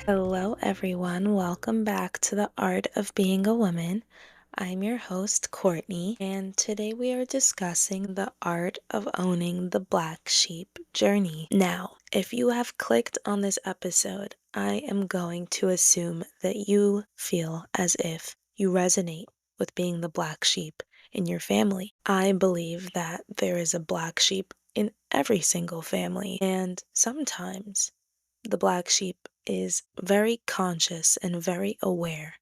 Hello, everyone. Welcome back to the Art of Being a Woman. I'm your host, Courtney, and today we are discussing the art of owning the black sheep journey. Now, if you have clicked on this episode, I am going to assume that you feel as if you resonate with being the black sheep in your family. I believe that there is a black sheep in every single family, and sometimes the black sheep is very conscious and very aware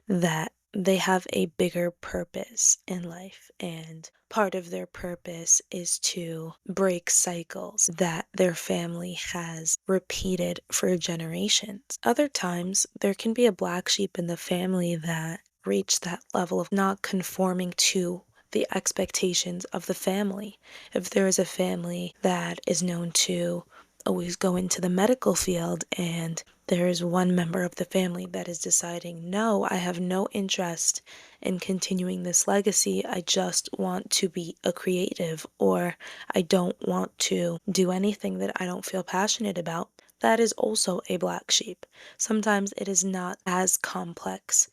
that they have a bigger purpose in life, and part of their purpose is to break cycles that their family has repeated for generations. Other times, there can be a black sheep in the family that reach that level of not conforming to the expectations of the family. If there is a family that is known to always go into the medical field and there is one member of the family that is deciding, no, I have no interest in continuing this legacy. I just want to be a creative, or I don't want to do anything that I don't feel passionate about. That is also a black sheep. Sometimes it is not as complex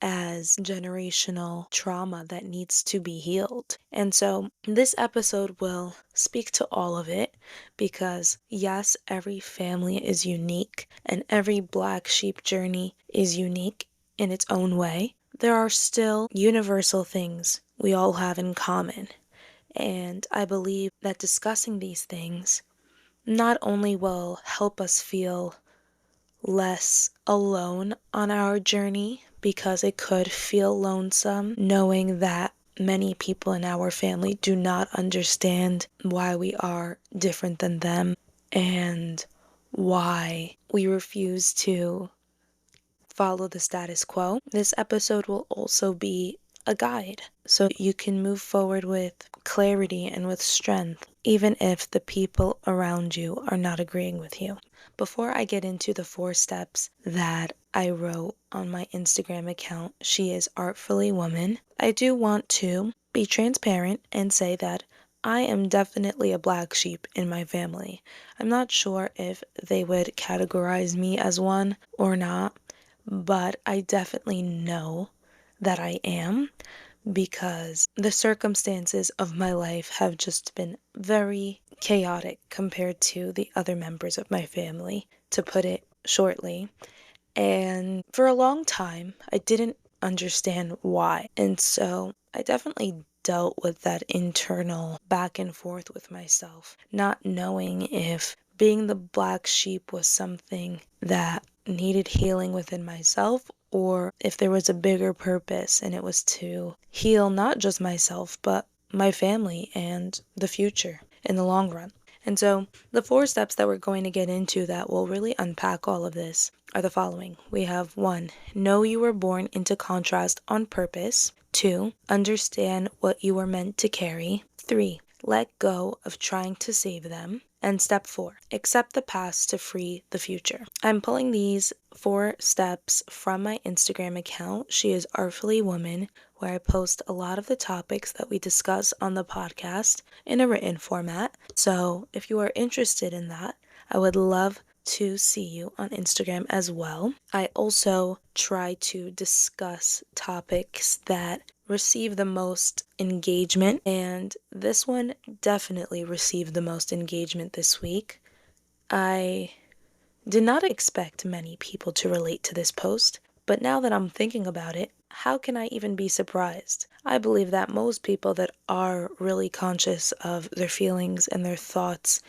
as generational trauma that needs to be healed. And so this episode will speak to all of it because, yes, every family is unique and every black sheep journey is unique in its own way. There are still universal things we all have in common. And I believe that discussing these things not only will help us feel less alone on our journey, because it could feel lonesome knowing that many people in our family do not understand why we are different than them and why we refuse to follow the status quo. This episode will also be a guide so you can move forward with clarity and with strength, even if the people around you are not agreeing with you. Before I get into the 4 steps that I wrote on my Instagram account, She Is Artfully Woman, I do want to be transparent and say that I am definitely a black sheep in my family. I'm not sure if they would categorize me as one or not, but I definitely know that I am because the circumstances of my life have just been very chaotic compared to the other members of my family, to put it shortly. And for a long time, I didn't understand why. And so I definitely dealt with that internal back and forth with myself, not knowing if being the black sheep was something that needed healing within myself or if there was a bigger purpose and it was to heal not just myself, but my family and the future in the long run. And so the 4 steps that we're going to get into that will really unpack all of this are the following. We have 1, know you were born into contrast on purpose. 2, understand what you were meant to carry. 3, let go of trying to save them. And step 4, accept the past to free the future. I'm pulling these 4 steps from my Instagram account, She Is Artfully Woman, where I post a lot of the topics that we discuss on the podcast in a written format. So if you are interested in that, I would love to see you on Instagram as well. I also try to discuss topics that receive the most engagement, and this one definitely received the most engagement this week. I did not expect many people to relate to this post, but now that I'm thinking about it, how can I even be surprised? I believe that most people that are really conscious of their feelings and their thoughts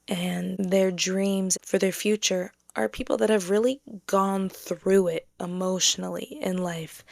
and their dreams for their future are people that have really gone through it emotionally in life.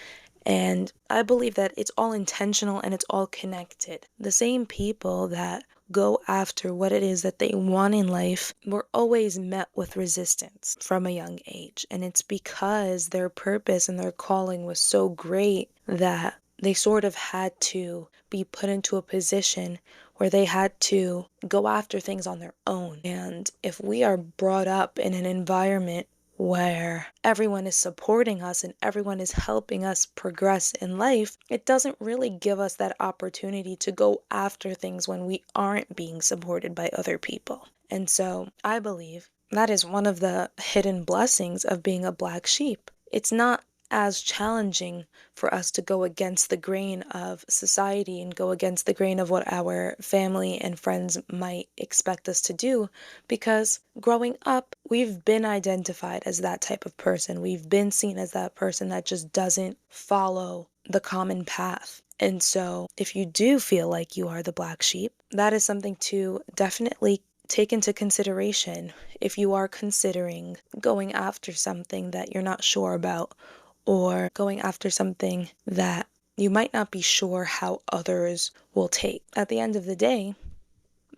And I believe that it's all intentional and it's all connected. The same people that go after what it is that they want in life were always met with resistance from a young age. And it's because their purpose and their calling was so great that they sort of had to be put into a position where they had to go after things on their own. And if we are brought up in an environment where everyone is supporting us and everyone is helping us progress in life, it doesn't really give us that opportunity to go after things when we aren't being supported by other people. And so I believe that is one of the hidden blessings of being a black sheep. It's not as challenging for us to go against the grain of society and go against the grain of what our family and friends might expect us to do, because growing up, we've been identified as that type of person. We've been seen as that person that just doesn't follow the common path. And so, if you do feel like you are the black sheep, that is something to definitely take into consideration if you are considering going after something that you're not sure about, or going after something that you might not be sure how others will take. At the end of the day,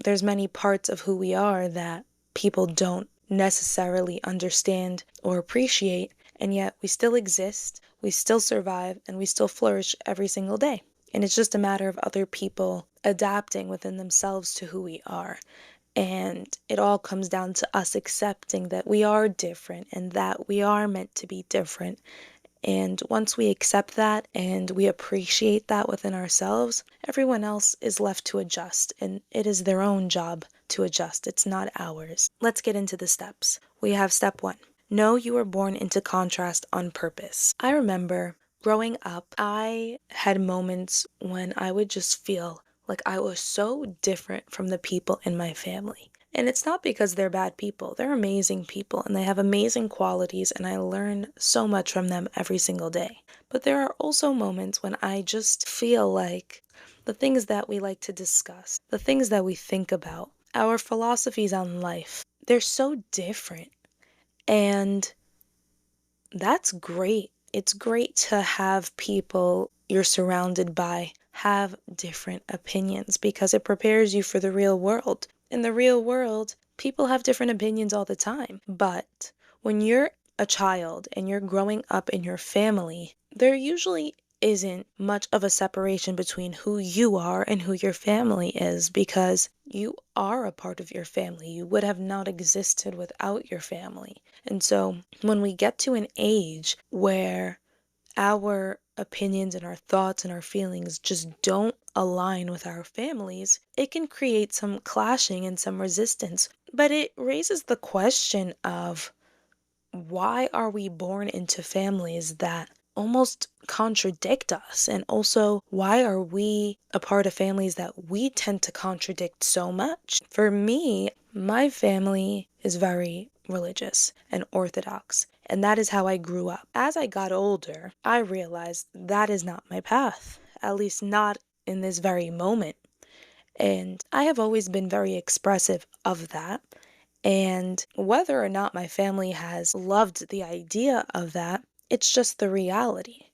there's many parts of who we are that people don't necessarily understand or appreciate, and yet we still exist, we still survive, and we still flourish every single day. And it's just a matter of other people adapting within themselves to who we are. And it all comes down to us accepting that we are different and that we are meant to be different. And once we accept that and we appreciate that within ourselves, everyone else is left to adjust, and it is their own job to adjust. It's not ours. Let's get into the steps. We have step 1. Know you were born into contrast on purpose. I remember growing up, I had moments when I would just feel like I was so different from the people in my family. And it's not because they're bad people. They're amazing people and they have amazing qualities, and I learn so much from them every single day. But there are also moments when I just feel like the things that we like to discuss, the things that we think about, our philosophies on life, they're so different. And that's great. It's great to have people you're surrounded by have different opinions, because it prepares you for the real world. In the real world, people have different opinions all the time. But when you're a child and you're growing up in your family, there usually isn't much of a separation between who you are and who your family is, because you are a part of your family. You would have not existed without your family. And so when we get to an age where our opinions and our thoughts and our feelings just don't align with our families, it can create some clashing and some resistance. But it raises the question of, why are we born into families that almost contradict us? And also, why are we a part of families that we tend to contradict so much? For me, my family is very religious and orthodox, and that is how I grew up. As I got older, I realized that is not my path, at least not in this very moment. And I have always been very expressive of that. And whether or not my family has loved the idea of that, it's just the reality.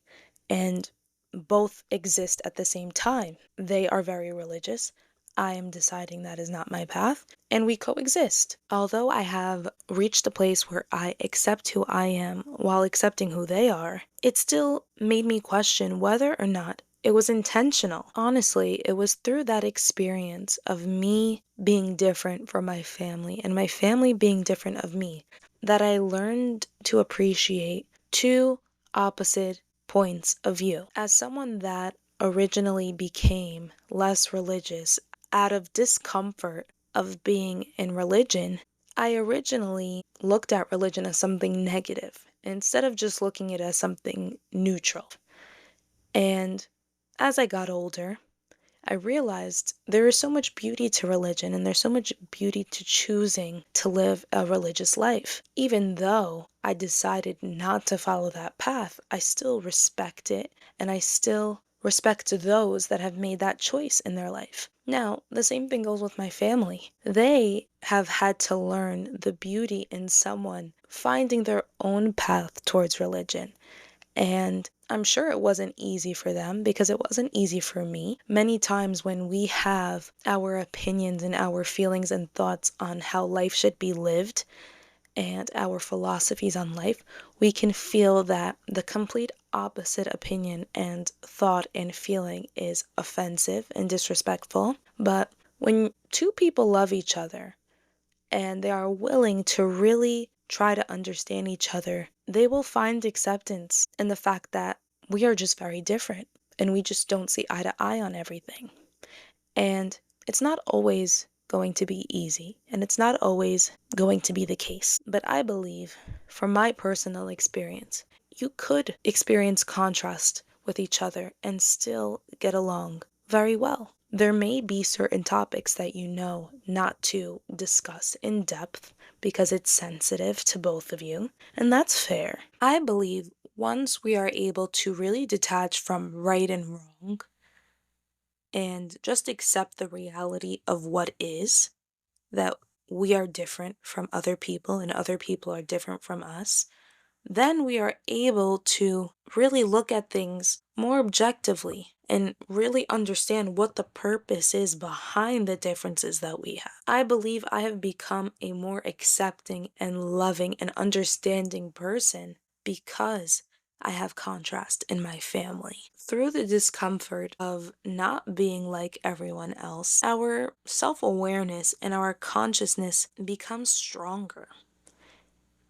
And both exist at the same time. They are very religious. I am deciding that is not my path, and we coexist. Although I have reached a place where I accept who I am while accepting who they are, it still made me question whether or not it was intentional. Honestly, it was through that experience of me being different from my family and my family being different of me that I learned to appreciate two opposite points of view. As someone that originally became less religious out of discomfort of being in religion, I originally looked at religion as something negative instead of just looking at it as something neutral. And as I got older, I realized there is so much beauty to religion, and there's so much beauty to choosing to live a religious life. Even though I decided not to follow that path, I still respect it, and I still respect those that have made that choice in their life. Now, the same thing goes with my family. They have had to learn the beauty in someone finding their own path towards religion. And I'm sure it wasn't easy for them, because it wasn't easy for me. Many times when we have our opinions and our feelings and thoughts on how life should be lived and our philosophies on life, we can feel that the complete opposite opinion and thought and feeling is offensive and disrespectful. But when two people love each other and they are willing to really try to understand each other, they will find acceptance in the fact that we are just very different and we just don't see eye to eye on everything. And it's not always going to be easy, and it's not always going to be the case. But I believe, from my personal experience, you could experience contrast with each other and still get along very well. There may be certain topics that you know not to discuss in depth because it's sensitive to both of you, and that's fair. I believe once we are able to really detach from right and wrong and just accept the reality of what is, that we are different from other people and other people are different from us, then we are able to really look at things more objectively and really understand what the purpose is behind the differences that we have. I believe I have become a more accepting and loving and understanding person because I have contrast in my family. Through the discomfort of not being like everyone else, our self awareness and our consciousness becomes stronger.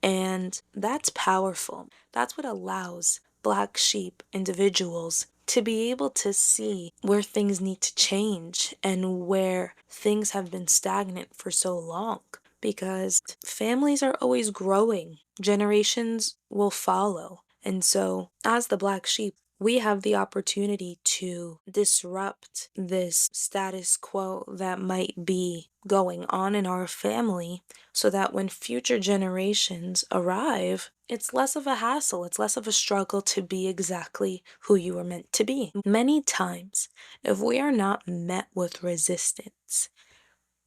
And that's powerful. That's what allows black sheep individuals to be able to see where things need to change and where things have been stagnant for so long. Because families are always growing, generations will follow. And so, as the black sheep, we have the opportunity to disrupt this status quo that might be going on in our family so that when future generations arrive, it's less of a hassle, it's less of a struggle to be exactly who you were meant to be. Many times, if we are not met with resistance,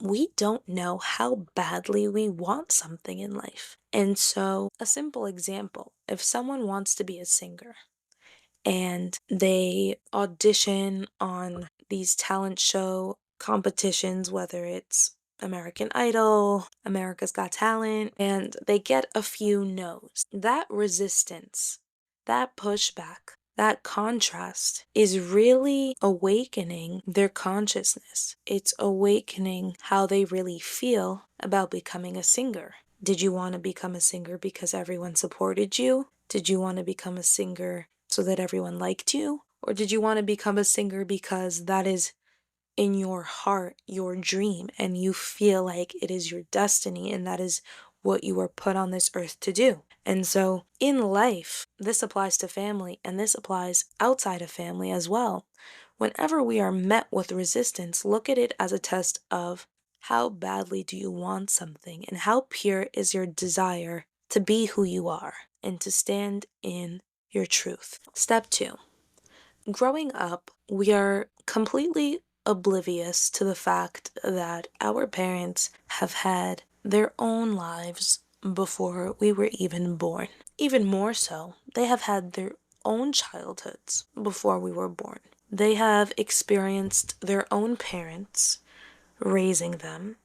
we don't know how badly we want something in life. And so, a simple example, if someone wants to be a singer, and they audition on these talent show competitions, whether it's American Idol, America's Got Talent, and they get a few no's. That resistance, that pushback, that contrast is really awakening their consciousness. It's awakening how they really feel about becoming a singer. Did you want to become a singer because everyone supported you? Did you want to become a singer so that everyone liked you? Or did you want to become a singer because that is in your heart, your dream, and you feel like it is your destiny and that is what you were put on this earth to do? And so in life, this applies to family and this applies outside of family as well. Whenever we are met with resistance, look at it as a test of how badly do you want something and how pure is your desire to be who you are and to stand in your truth. Step 2. Growing up, we are completely oblivious to the fact that our parents have had their own lives before we were even born. Even more so, they have had their own childhoods before we were born. They have experienced their own parents raising them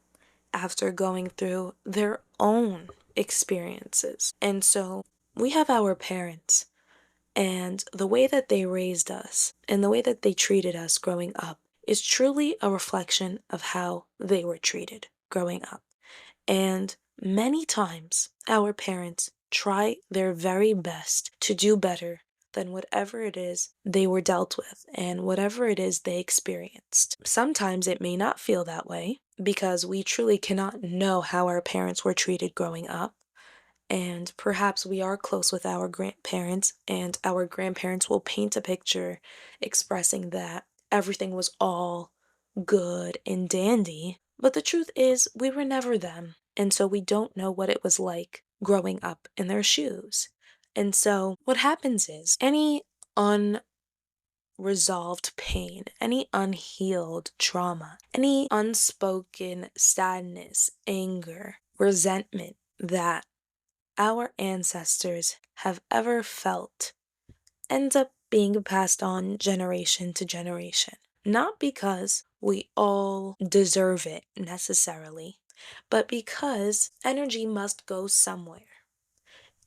after going through their own experiences. And so we have our parents and the way that they raised us and the way that they treated us growing up is truly a reflection of how they were treated growing up. And many times, our parents try their very best to do better than whatever it is they were dealt with and whatever it is they experienced. Sometimes it may not feel that way because we truly cannot know how our parents were treated growing up. And perhaps we are close with our grandparents, and our grandparents will paint a picture expressing that everything was all good and dandy. But the truth is, we were never them. And so we don't know what it was like growing up in their shoes. And so what happens is any unresolved pain, any unhealed trauma, any unspoken sadness, anger, resentment that our ancestors have ever felt ends up being passed on generation to generation. Not because we all deserve it necessarily, but because energy must go somewhere.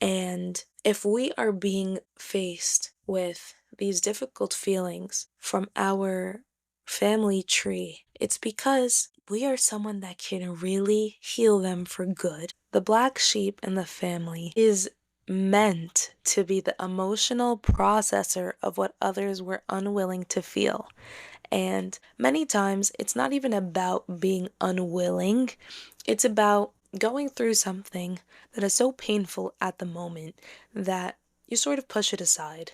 And if we are being faced with these difficult feelings from our family tree, it's because we are someone that can really heal them for good. The black sheep in the family is meant to be the emotional processor of what others were unwilling to feel. And many times it's not even about being unwilling, it's about going through something that is so painful at the moment that you sort of push it aside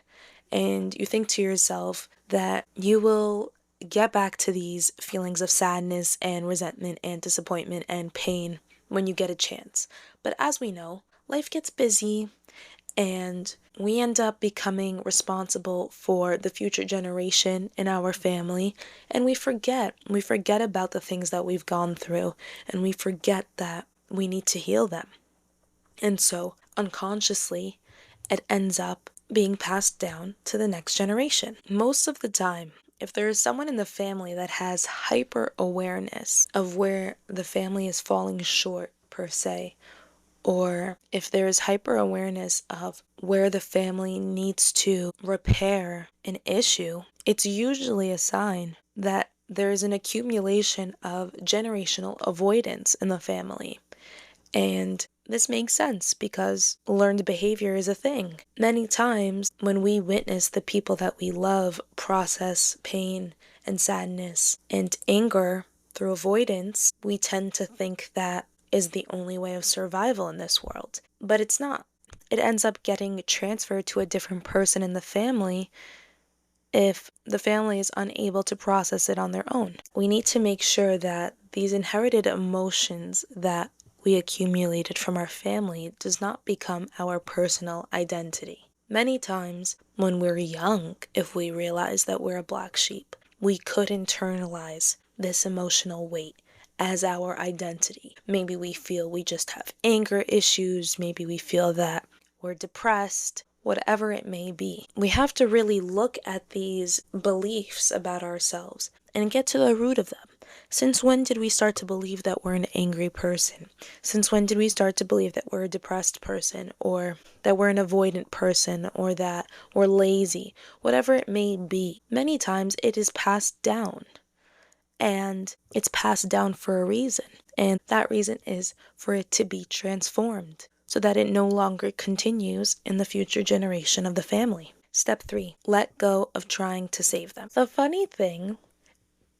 and you think to yourself that you will get back to these feelings of sadness and resentment and disappointment and pain when you get a chance. But as we know, life gets busy and we end up becoming responsible for the future generation in our family, and we forget about the things that we've gone through, and we forget that we need to heal them. And so unconsciously it ends up being passed down to the next generation. Most of the time, if there is someone in the family that has hyper awareness of where the family is falling short per se, or if there is hyper awareness of where the family needs to repair an issue, it's usually a sign that there is an accumulation of generational avoidance in the family. And this makes sense because learned behavior is a thing. Many times when we witness the people that we love process pain and sadness and anger through avoidance, we tend to think that is the only way of survival in this world. But it's not. It ends up getting transferred to a different person in the family if the family is unable to process it on their own. We need to make sure that these inherited emotions that we accumulated from our family does not become our personal identity. Many times when we're young, if we realize that we're a black sheep, we could internalize this emotional weight as our identity. Maybe we feel we just have anger issues, maybe we feel that we're depressed, whatever it may be. We have to really look at these beliefs about ourselves and get to the root of them. Since when did we start to believe that we're an angry person? Since when did we start to believe that we're a depressed person, or that we're an avoidant person, or that we're lazy? Whatever it may be, many times it is passed down. And it's passed down for a reason. And that reason is for it to be transformed so that it no longer continues in the future generation of the family. Step 3, let go of trying to save them. The funny thing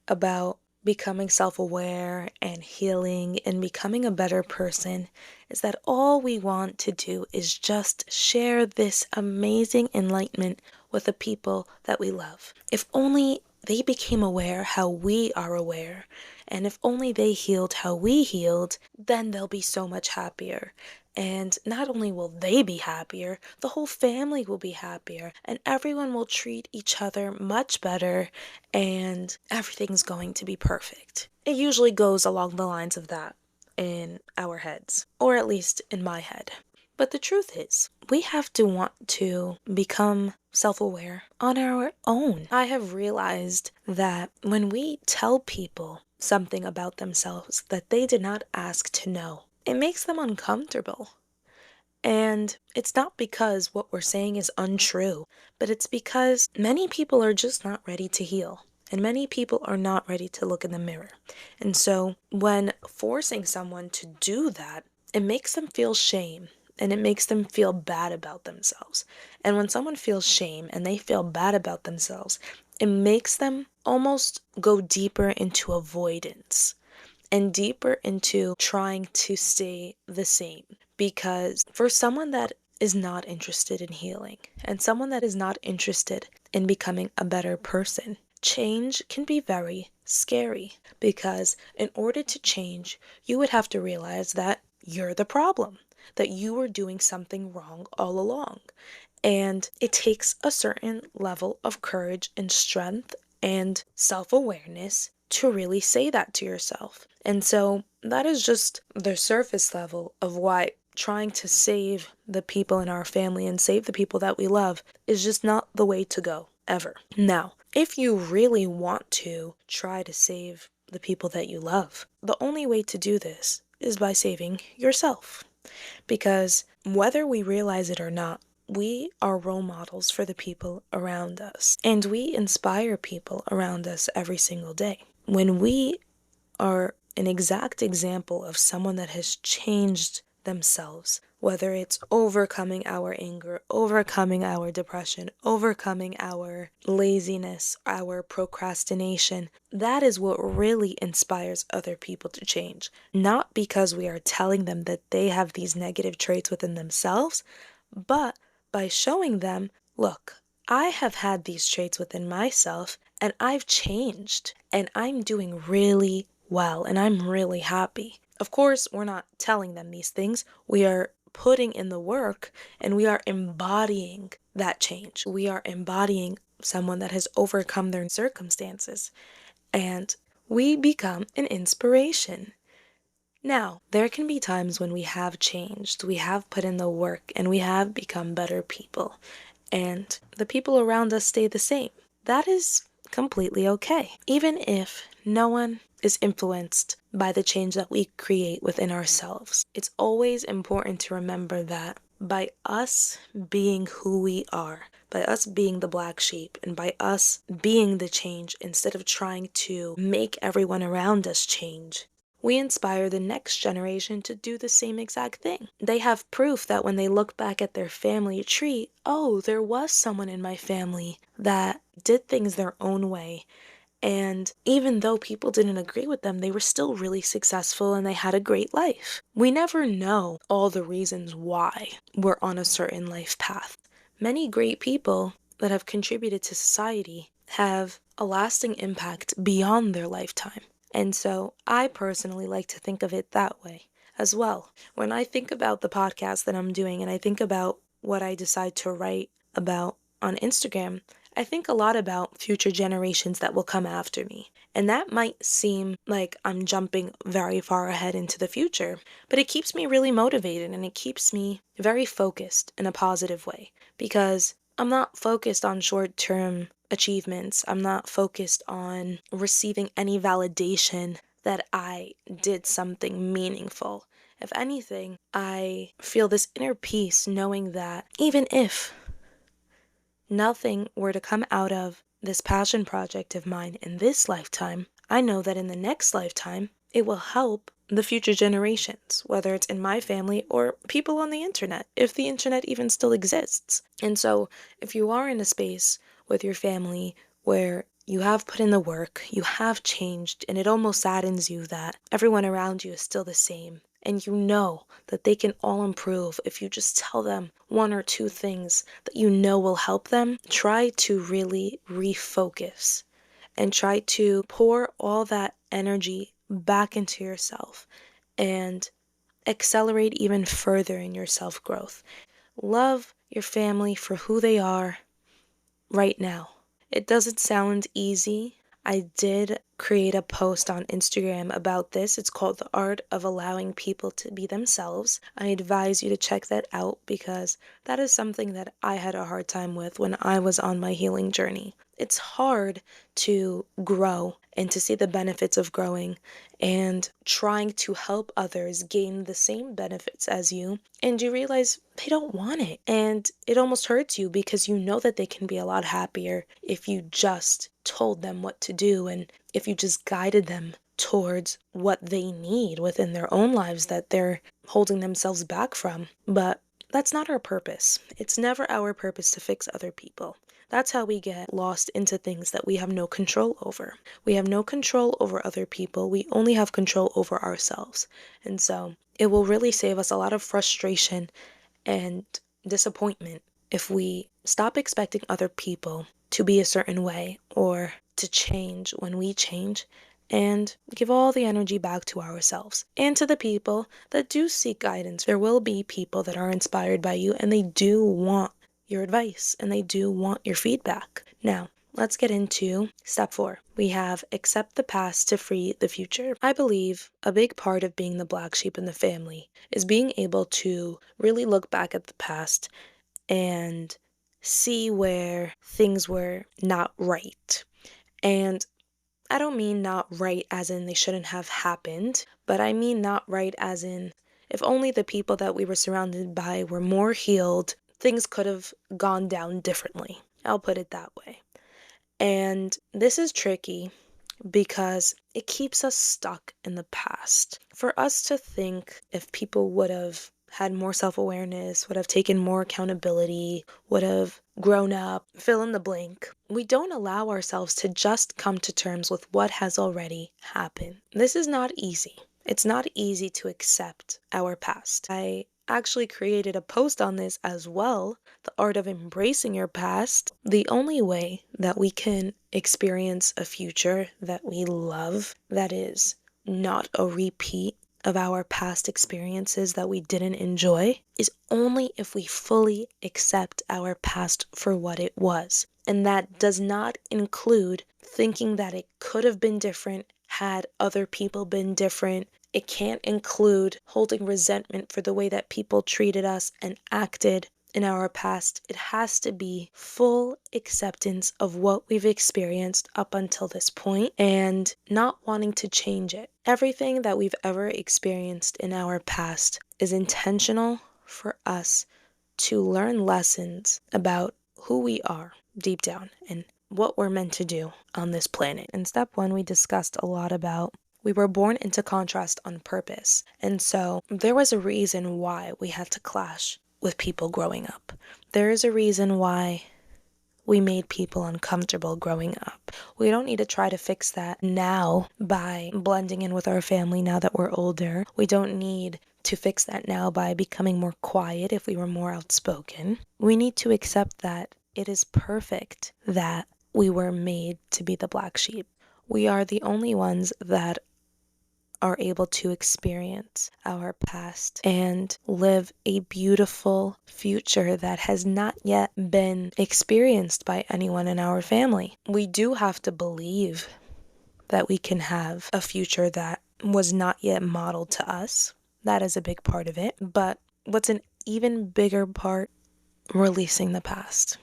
about becoming self-aware and healing and becoming a better person is that all we want to do is just share this amazing enlightenment with the people that we love. If only they became aware how we are aware, and if only they healed how we healed, then they'll be so much happier. And not only will they be happier, the whole family will be happier, and everyone will treat each other much better, and everything's going to be perfect. It usually goes along the lines of that in our heads, or at least in my head. But the truth is, we have to want to become self-aware on our own. I have realized that when we tell people something about themselves that they did not ask to know, it makes them uncomfortable. And it's not because what we're saying is untrue, but it's because many people are just not ready to heal. And many people are not ready to look in the mirror. And so when forcing someone to do that, it makes them feel shame and it makes them feel bad about themselves. And when someone feels shame and they feel bad about themselves, it makes them almost go deeper into avoidance and deeper into trying to stay the same. Because for someone that is not interested in healing and someone that is not interested in becoming a better person, change can be very scary, because in order to change, you would have to realize that you're the problem, that you were doing something wrong all along. And it takes a certain level of courage and strength and self-awareness to really say that to yourself. And so that is just the surface level of why trying to save the people in our family and save the people that we love is just not the way to go, ever. Now, if you really want to try to save the people that you love, the only way to do this is by saving yourself. Because whether we realize it or not, we are role models for the people around us, and we inspire people around us every single day. When we are an exact example of someone that has changed themselves, whether it's overcoming our anger, overcoming our depression, overcoming our laziness, our procrastination. That is what really inspires other people to change. Not because we are telling them that they have these negative traits within themselves, but by showing them, look, I have had these traits within myself and I've changed and I'm doing really well and I'm really happy. Of course, we're not telling them these things. We are putting in the work and we are embodying that change. We are embodying someone that has overcome their circumstances and we become an inspiration. Now, there can be times when we have changed, we have put in the work, and we have become better people, and the people around us stay the same. That is completely okay, even if no one is influenced by the change that we create within ourselves. It's always important to remember that by us being who we are, by us being the black sheep, and by us being the change instead of trying to make everyone around us change, we inspire the next generation to do the same exact thing. They have proof that when they look back at their family tree, oh, there was someone in my family that did things their own way. And even though people didn't agree with them, they were still really successful and they had a great life. We never know all the reasons why we're on a certain life path. Many great people that have contributed to society have a lasting impact beyond their lifetime. And so I personally like to think of it that way as well. When I think about the podcast that I'm doing and I think about what I decide to write about on Instagram, I think a lot about future generations that will come after me. And that might seem like I'm jumping very far ahead into the future, but it keeps me really motivated and it keeps me very focused in a positive way because I'm not focused on short-term achievements. I'm not focused on receiving any validation that I did something meaningful. If anything, I feel this inner peace knowing that even if nothing were to come out of this passion project of mine in this lifetime, I know that in the next lifetime, it will help the future generations, whether it's in my family or people on the internet, if the internet even still exists. And so, if you are in a space with your family where you have put in the work, you have changed, and it almost saddens you that everyone around you is still the same, and you know that they can all improve if you just tell them one or two things that you know will help them, try to really refocus and try to pour all that energy back into yourself and accelerate even further in your self growth. Love your family for who they are right now. It doesn't sound easy. I did create a post on Instagram about this. It's called The Art of Allowing People to Be Themselves. I advise you to check that out because that is something that I had a hard time with when I was on my healing journey. It's hard to grow and to see the benefits of growing and trying to help others gain the same benefits as you, and you realize they don't want it. And it almost hurts you because you know that they can be a lot happier if you just told them what to do and if you just guided them towards what they need within their own lives that they're holding themselves back from. But that's not our purpose. It's never our purpose to fix other people. That's how we get lost into things that we have no control over. We have no control over other people. We only have control over ourselves. And so it will really save us a lot of frustration and disappointment if we stop expecting other people to be a certain way or to change when we change and give all the energy back to ourselves and to the people that do seek guidance. There will be people that are inspired by you and they do want your advice and they do want your feedback. Now, let's get into step 4. We have accept the past to free the future. I believe a big part of being the black sheep in the family is being able to really look back at the past and see where things were not right. And I don't mean not right as in they shouldn't have happened, but I mean not right as in if only the people that we were surrounded by were more healed, things could have gone down differently. I'll put it that way. And this is tricky because it keeps us stuck in the past. For us to think if people would have had more self-awareness, would have taken more accountability, would have grown up, fill in the blank, we don't allow ourselves to just come to terms with what has already happened. This is not easy. It's not easy to accept our past. I actually created a post on this as well, the art of embracing your past. The only way that we can experience a future that we love, that is not a repeat of our past experiences that we didn't enjoy, is only if we fully accept our past for what it was. And that does not include thinking that it could have been different had other people been different. It can't include holding resentment for the way that people treated us and acted in our past. It has to be full acceptance of what we've experienced up until this point and not wanting to change it. Everything that we've ever experienced in our past is intentional for us to learn lessons about who we are deep down and what we're meant to do on this planet. In step 1, we discussed a lot about we were born into contrast on purpose. And so there was a reason why we had to clash with people growing up. There is a reason why we made people uncomfortable growing up. We don't need to try to fix that now by blending in with our family now that we're older. We don't need to fix that now by becoming more quiet if we were more outspoken. We need to accept that it is perfect that we were made to be the black sheep. We are the only ones that are able to experience our past and live a beautiful future that has not yet been experienced by anyone in our family. We do have to believe that we can have a future that was not yet modeled to us. That is a big part of it. But what's an even bigger part? Releasing the past.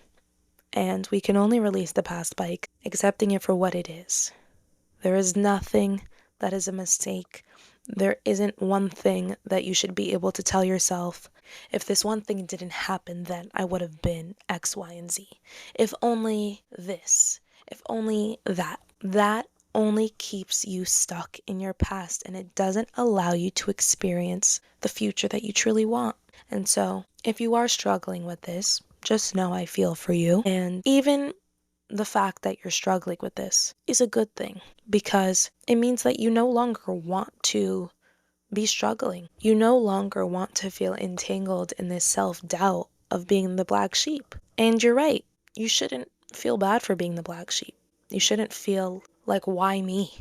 And we can only release the past by accepting it for what it is. There is nothing that is a mistake. There isn't one thing that you should be able to tell yourself, if this one thing didn't happen, then I would have been X, Y, and Z. If only this, if only that. That only keeps you stuck in your past, and it doesn't allow you to experience the future that you truly want. And so, if you are struggling with this, just know I feel for you. And even the fact that you're struggling with this is a good thing, because it means that you no longer want to be struggling. You no longer want to feel entangled in this self-doubt of being the black sheep. And you're right. You shouldn't feel bad for being the black sheep. You shouldn't feel like, why me?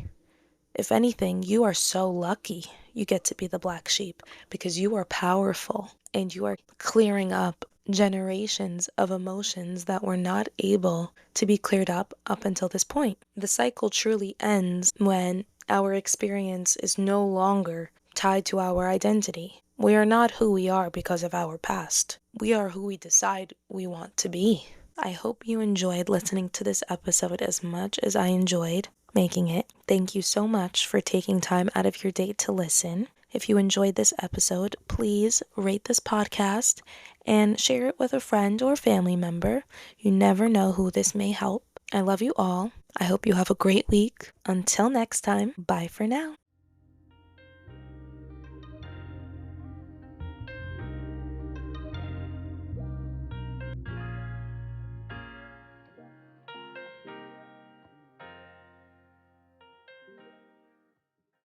If anything, you are so lucky you get to be the black sheep, because you are powerful and you are clearing up generations of emotions that were not able to be cleared up until this point. The cycle truly ends when our experience is no longer tied to our identity. We are not who we are because of our past. We are who we decide we want to be. I hope you enjoyed listening to this episode as much as I enjoyed making it. Thank you so much for taking time out of your day to listen. If you enjoyed this episode, please rate this podcast and share it with a friend or family member. You never know who this may help. I love you all. I hope you have a great week. Until next time, bye for now.